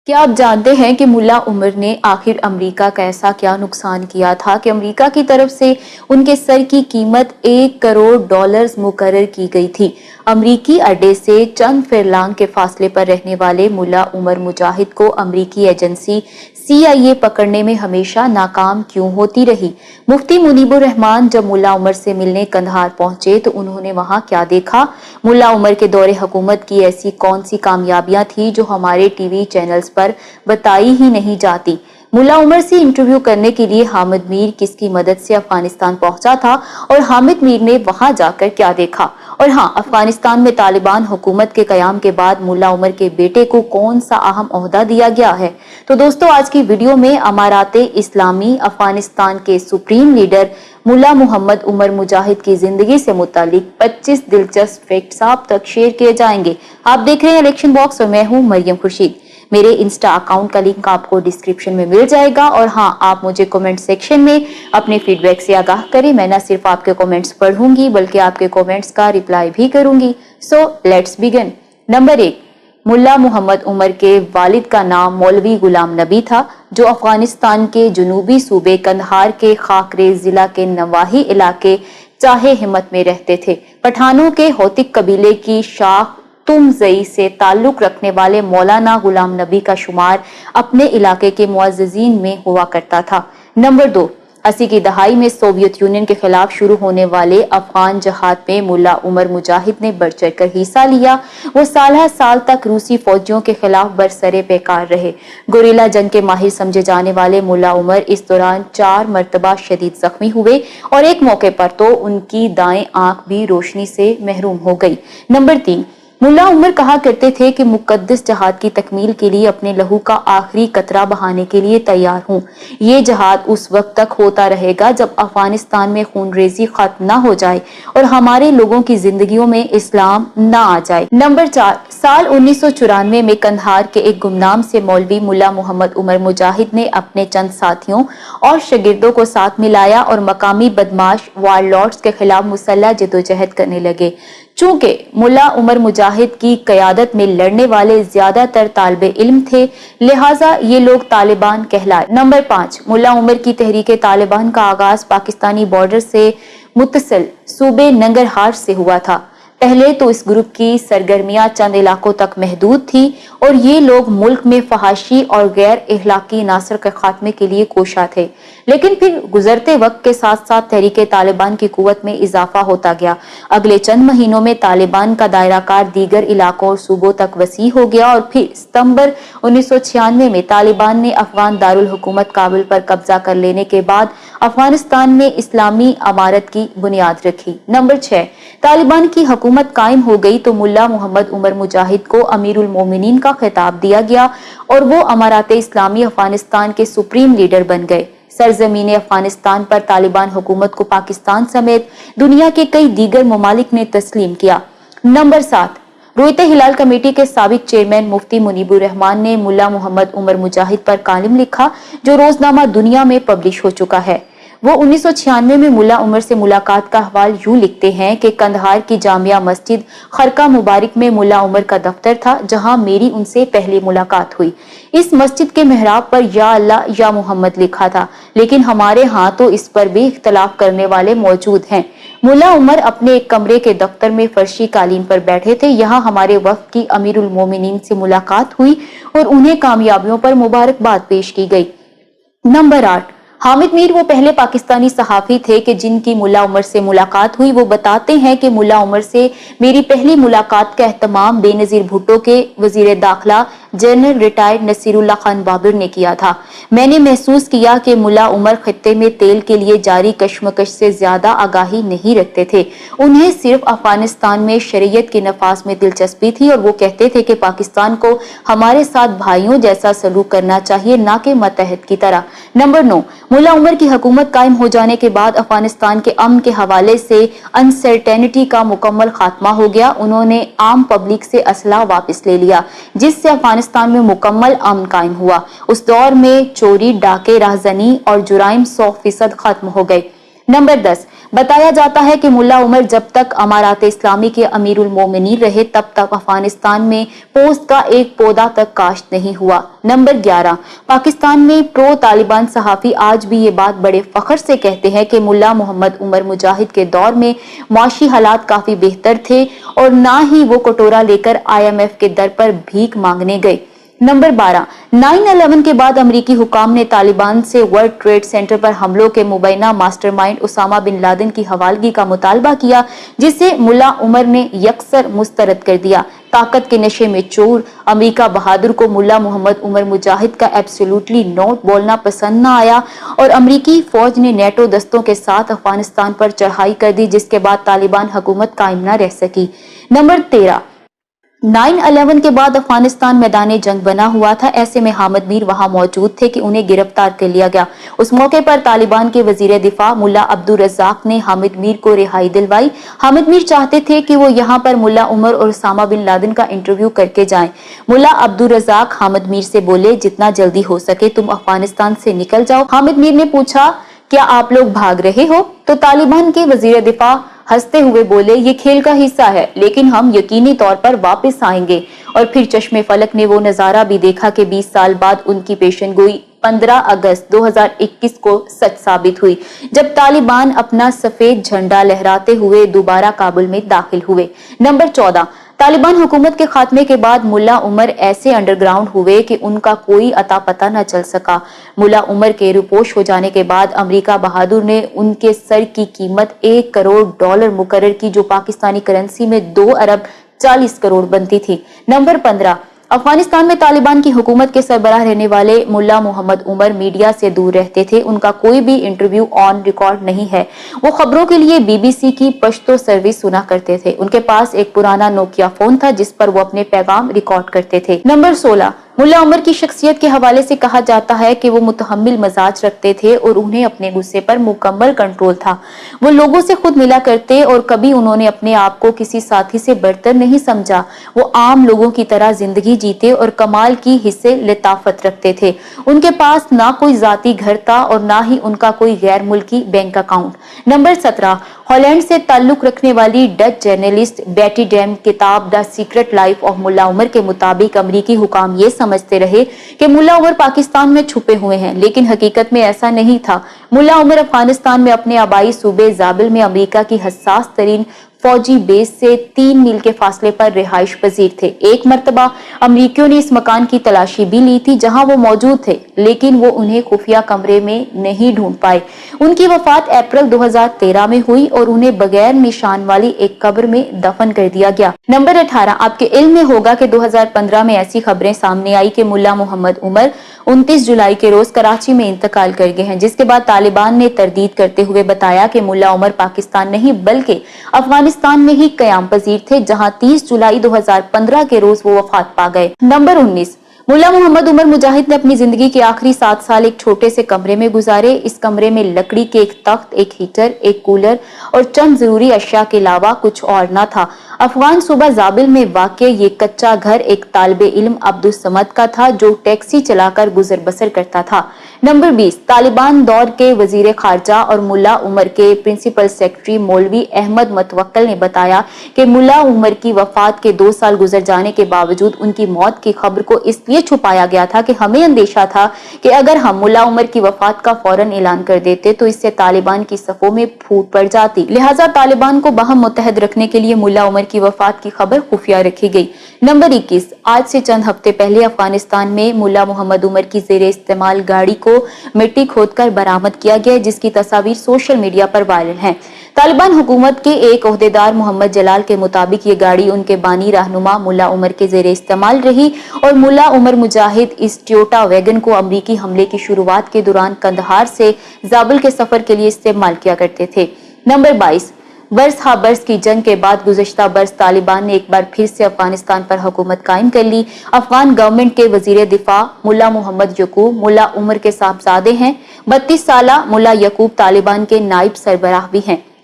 کیا آپ جانتے ہیں کہ ملا عمر نے آخر امریکہ کا ایسا کیا نقصان کیا تھا کہ امریکہ کی طرف سے ان کے سر کی قیمت $1 کروڑ مقرر کی گئی تھی۔ امریکی اڈے سے چند فیرلانگ کے فاصلے پر رہنے والے ملا عمر مجاہد کو امریکی ایجنسی CIA پکڑنے میں ہمیشہ ناکام کیوں ہوتی رہی؟ مفتی منیب الرحمان جب ملا عمر سے ملنے قندھار پہنچے تو انہوں نے وہاں کیا دیکھا؟ ملا عمر کے دور حکومت کی ایسی کون سی کامیابیاں تھی جو ہمارے ٹی وی چینلز پر بتائی ہی نہیں جاتی؟ ملا عمر سے انٹرویو کرنے کے لیے حامد میر کس کی مدد سے افغانستان پہنچا تھا اور حامد میر نے وہاں جا کر کیا دیکھا؟ اور ہاں، افغانستان میں طالبان حکومت کے قیام کے بعد ملا عمر کے بیٹے کو کون سا اہم عہدہ دیا گیا ہے؟ تو دوستو، آج کی ویڈیو میں امارات اسلامی افغانستان کے سپریم لیڈر ملا محمد عمر مجاہد کی زندگی سے متعلق 25 دلچسپ فیکٹس آپ تک شیئر کیے جائیں گے۔ آپ دیکھ رہے ہیں الیکشن باکس اور میں ہوں مریم خورشید۔ میرے انسٹا اکاؤنٹ کا لنک آپ کو ڈسکرپشن میں مل جائے گا، اور ہاں، آپ مجھے کومنٹ سیکشن میں اپنے فیڈ بیک سے آگاہ کریں۔ میں نہ صرف آپ کے کومنٹس پڑھوں گی بلکہ آپ کے کومنٹس کا ریپلائی بھی کروں گی۔ So let's begin. نمبر 1، ملا محمد عمر کے والد کا نام مولوی غلام نبی تھا، جو افغانستان کے جنوبی صوبے قندھار کے خاکریز ضلع کے نواحی علاقے چاہے ہمت میں رہتے تھے۔ پٹھانوں کے ہوتک قبیلے کی شاخ تم زئی سے تعلق رکھنے والے مولانا غلام نبی کا شمار اپنے علاقے کے معززین میں ہوا کرتا تھا۔ نمبر 2، 80 کی دہائی میں سوویت یونین کے خلاف شروع ہونے والے افغان جہاد میں ملا عمر مجاہد نے بڑھ چڑھ کر حصہ لیا۔ وہ سالہ سال تک روسی فوجیوں کے خلاف برسر پیکار رہے۔ گوریلا جنگ کے ماہر سمجھے جانے والے ملا عمر اس دوران 4 مرتبہ شدید زخمی ہوئے اور ایک موقع پر تو ان کی دائیں آنکھ بھی روشنی سے محروم ہو گئی۔ نمبر 3، ملا عمر کہا کرتے تھے کہ مقدس جہاد کی تکمیل کے لیے اپنے لہو کا آخری قطرہ بہانے کے لیے تیار ہوں۔ یہ جہاد اس وقت تک ہوتا رہے گا جب افغانستان میں خون ریزی ختم نہ ہو جائے اور ہمارے لوگوں کی زندگیوں میں اسلام نہ آ جائے۔ نمبر 4، سال 1994 میں قندھار کے ایک گمنام سے مولوی ملا محمد عمر مجاہد نے اپنے چند ساتھیوں اور شاگردوں کو ساتھ ملایا اور مقامی بدماش وار لارڈز کے خلاف مسلح جدوجہد کرنے لگے۔ چونکہ ملا عمر مجاہد کی قیادت میں لڑنے والے زیادہ تر طالب علم تھے، لہٰذا یہ لوگ طالبان کہلائے۔ نمبر 5، ملا عمر کی تحریک طالبان کا آغاز پاکستانی بارڈر سے متصل صوبے ننگرہار سے ہوا تھا۔ پہلے تو اس گروپ کی سرگرمیاں چند علاقوں تک محدود تھی اور یہ لوگ ملک میں فحاشی اور غیر اخلاقی عناصر کے خاتمے کے لیے کوشاں تھے، لیکن پھر گزرتے وقت کے ساتھ ساتھ تحریک طالبان کی قوت میں اضافہ ہوتا گیا۔ اگلے چند مہینوں میں طالبان کا دائرہ کار دیگر علاقوں اور صوبوں تک وسیع ہو گیا اور پھر ستمبر 1996 میں طالبان نے افغان دارالحکومت کابل پر قبضہ کر لینے کے بعد افغانستان میں اسلامی امارت کی بنیاد رکھی۔ نمبر 6، طالبان کی حکومت قائم ہو گئی تو ملا محمد عمر مجاہد کو امیر المومنین کا خطاب دیا گیا اور وہ امارات اسلامی افغانستان کے سپریم لیڈر بن گئے۔ سرزمین افغانستان پر طالبان حکومت کو پاکستان سمیت دنیا کے کئی دیگر ممالک نے تسلیم کیا۔ نمبر 7، رویت ہلال کمیٹی کے سابق چیئرمین مفتی منیب الرحمان نے ملا محمد عمر مجاہد پر کالم لکھا جو روزنامہ دنیا میں پبلش ہو چکا ہے۔ وہ 1996 میں ملا عمر سے ملاقات کا احوال یوں لکھتے ہیں کہ قندھار کی جامعہ مسجد خرقہ مبارک میں ملا عمر کا دفتر تھا، جہاں میری ان سے پہلی ملاقات ہوئی۔ اس مسجد کے محراب پر یا اللہ یا محمد لکھا تھا، لیکن ہمارے ہاں تو اس پر بھی اختلاف کرنے والے موجود ہیں۔ ملا عمر اپنے ایک کمرے کے دفتر میں فرشی قالین پر بیٹھے تھے۔ یہاں ہمارے وفد کی امیر المومنین سے ملاقات ہوئی اور انہیں کامیابیوں پر مبارکباد پیش کی گئی۔ نمبر 8، حامد میر وہ پہلے پاکستانی صحافی تھے کہ جن کی ملا عمر سے ملاقات ہوئی۔ وہ بتاتے ہیں کہ ملا عمر سے میری پہلی ملاقات کا اہتمام بے نظیر بھٹو کے وزیر داخلہ جنرل ریٹائرڈ نصیر اللہ خان بابر نے کیا تھا۔ میں نے محسوس کیا کہ ملا عمر خطے میں تیل کے لیے جاری کشمکش سے زیادہ آگاہی نہیں رکھتے تھے۔ انہیں صرف افغانستان میں شریعت کے نفاذ میں دلچسپی تھی اور وہ کہتے تھے کہ پاکستان کو ہمارے ساتھ بھائیوں جیسا سلوک کرنا چاہیے، نہ کہ ماتحت کی طرح۔ نمبر 9، ملا عمر کی حکومت قائم ہو جانے کے بعد افغانستان کے امن کے حوالے سے انسرٹینٹی کا مکمل خاتمہ ہو گیا۔ انہوں نے عام پبلک سے اسلحہ واپس لے لیا، جس سے افغانستان میں مکمل امن قائم ہوا۔ اس دور میں چوری، ڈاکے، رہزنی اور جرائم 100% ختم ہو گئے۔ نمبر 10، بتایا جاتا ہے کہ ملا عمر جب تک امارات اسلامی کے امیر المومنین رہے تب تک افغانستان میں پوست کا ایک پودا تک کاشت نہیں ہوا۔ نمبر 11، پاکستان میں پرو طالبان صحافی آج بھی یہ بات بڑے فخر سے کہتے ہیں کہ ملا محمد عمر مجاہد کے دور میں معاشی حالات کافی بہتر تھے اور نہ ہی وہ کٹورا لے کر IMF کے در پر بھیک مانگنے گئے۔ نمبر 12، 9/11 کے بعد امریکی حکام نے طالبان سے ورلڈ ٹریڈ سینٹر پر حملوں کے مبینہ mastermind Osama bin Laden کی حوالگی کا مطالبہ کیا، جسے ملا عمر نے یکسر مسترد کر دیا۔ طاقت کے نشے میں چور امریکہ بہادر کو ملا محمد عمر مجاہد کا ایبسولوٹلی نو بولنا پسند نہ آیا اور امریکی فوج نے نیٹو دستوں کے ساتھ افغانستان پر چڑھائی کر دی، جس کے بعد طالبان حکومت قائم نہ رہ سکی۔ نمبر 13، 9/11 کے بعد افغانستان میدان جنگ بنا ہوا تھا، ایسے میں حامد میر وہاں موجود تھے کہ انہیں گرفتار کر لیا گیا۔ اس موقع پر طالبان کے وزیر دفاع ملا عبدالرزاق نے حامد میر کو رہائی دلوائی۔ حامد میر چاہتے تھے کہ وہ یہاں پر ملا عمر اور اسامہ بن لادن کا انٹرویو کر کے جائیں۔ ملا عبدالرزاق حامد میر سے بولے، جتنا جلدی ہو سکے تم افغانستان سے نکل جاؤ۔ حامد میر نے پوچھا، کیا آپ لوگ بھاگ رہے ہو؟ تو طالبان کے وزیر دفاع ہنستے ہوئے بولے، یہ کھیل کا حصہ ہے لیکن ہم یقینی طور پر واپس آئیں گے۔ اور پھر چشم فلک نے وہ نظارہ بھی دیکھا کہ 20 سال بعد ان کی پیشن گوئی 15 اگست 2021 کو سچ ثابت ہوئی، جب طالبان اپنا سفید جھنڈا لہراتے ہوئے دوبارہ کابل میں داخل ہوئے۔ نمبر 14، طالبان حکومت کے خاتمے کے بعد ملا عمر ایسے انڈر گراؤنڈ ہوئے کہ ان کا کوئی اتا پتہ نہ چل سکا۔ ملا عمر کے روپوش ہو جانے کے بعد امریکہ بہادر نے ان کے سر کی قیمت $1 کروڑ مقرر کی، جو پاکستانی کرنسی میں 2 ارب 40 کروڑ بنتی تھی۔ نمبر 15، افغانستان میں طالبان کی حکومت کے سربراہ رہنے والے ملا محمد عمر میڈیا سے دور رہتے تھے، ان کا کوئی بھی انٹرویو آن ریکارڈ نہیں ہے۔ وہ خبروں کے لیے BBC کی پشتو سروس سنا کرتے تھے۔ ان کے پاس ایک پرانا نوکیا فون تھا جس پر وہ اپنے پیغام ریکارڈ کرتے تھے۔ نمبر 16، ملا عمر کی شخصیت کے حوالے سے کہا جاتا ہے کہ وہ متحمل مزاج رکھتے تھے اور انہیں اپنے غصے پر مکمل کنٹرول تھا۔ وہ لوگوں سے خود ملا کرتے اور کبھی انہوں نے اپنے آپ کو کسی ساتھی سے برتر نہیں سمجھا۔ وہ عام لوگوں کی طرح زندگی جیتے اور کمال کی حصے لطافت رکھتے تھے۔ ان کے پاس نہ کوئی ذاتی گھر تھا اور نہ ہی ان کا کوئی غیر ملکی بینک اکاؤنٹ۔ نمبر 17، ہالینڈ سے تعلق رکھنے والی ڈچ جرنلسٹ بیٹی ڈیم کتاب دا سیکرٹ لائف آف ملا عمر کے مطابق امریکی حکام یہ سمجھتے رہے کہ ملا عمر پاکستان میں چھپے ہوئے ہیں، لیکن حقیقت میں ایسا نہیں تھا۔ ملا عمر افغانستان میں اپنے آبائی صوبے زابل میں امریکہ کی حساس ترین فوجی بیس سے 3 میل کے فاصلے پر رہائش پذیر تھے۔ ایک مرتبہ امریکیوں نے اس مکان کی تلاشی بھی لی تھی جہاں وہ موجود تھے، لیکن وہ انہیں خفیہ کمرے میں نہیں ڈھونڈ پائے۔ ان کی وفات اپریل 2013 میں ہوئی اور انہیں بغیر نشان والی ایک قبر میں دفن کر دیا گیا۔ نمبر 18، آپ کے علم میں ہوگا کہ 2015 میں ایسی خبریں سامنے آئی کہ ملا محمد عمر 29 جولائی کے روز کراچی میں انتقال کر گئے ہیں، جس کے بعد طالبان نے تردید کرتے ہوئے بتایا کہ ملا عمر پاکستان نہیں بلکہ افغانستان میں ہی قیام پذیر تھے، جہاں 30 جولائی 2015 کے روز وہ وفات پا گئے۔ نمبر 19، ملا محمد عمر مجاہد نے اپنی زندگی کے آخری 7 سال ایک چھوٹے سے کمرے میں گزارے۔ اس کمرے میں لکڑی کے ایک تخت، ایک ہیٹر، ایک کولر اور چند ضروری اشیاء کے علاوہ کچھ اور نہ تھا۔ افغان صوبہ زابل میں واقع یہ کچا گھر ایک طالب علم عبدالصمد کا تھا جو ٹیکسی چلا کر گزر بسر کرتا تھا۔ نمبر 20، طالبان دور کے وزیر خارجہ اور ملا عمر کے پرنسپل سیکرٹری مولوی احمد متوکل نے بتایا کہ ملا عمر کی وفات کے 2 سال گزر جانے کے باوجود ان کی موت کی خبر کو اس لیے چھپایا گیا تھا کہ ہمیں اندیشہ تھا کہ اگر ہم ملا عمر کی وفات کا فوراً اعلان کر دیتے تو اس سے طالبان کی صفوں میں پھوٹ پڑ جاتی، لہٰذا طالبان کو باہم متحد رکھنے کے لیے ملا عمر کی وفات کی خبر خفیہ رکھی گئی۔ نمبر 21، آج سے چند ہفتے پہلے افغانستان میں ملا محمد عمر کی زیر استعمال گاڑی کو مٹی کھود کر برآمد کیا گیا، جس کی تصاویر سوشل میڈیا پر وائرل ہیں۔ طالبان حکومت کے ایک عہدیدار محمد جلال کے مطابق یہ گاڑی ان کے بانی رہنما ملا عمر کے زیر استعمال رہی اور ملا عمر مجاہد اس ٹویوٹا ویگن کو امریکی حملے کی شروعات کے دوران قندھار سے زابل کے سفر کے لیے استعمال کیا کرتے تھے۔ نمبر 22، برس ہا برس کی جنگ کے بعد گزشتہ برس طالبان نے ایک بار پھر سے افغانستان پر حکومت قائم کر لی۔ افغان گورنمنٹ کے وزیر دفاع ملا محمد یعقوب ملا عمر کے صاحبزادے ہیں۔ 32 سالہ ملا یعقوب طالبان کے نائب سربراہ بھی ہیں۔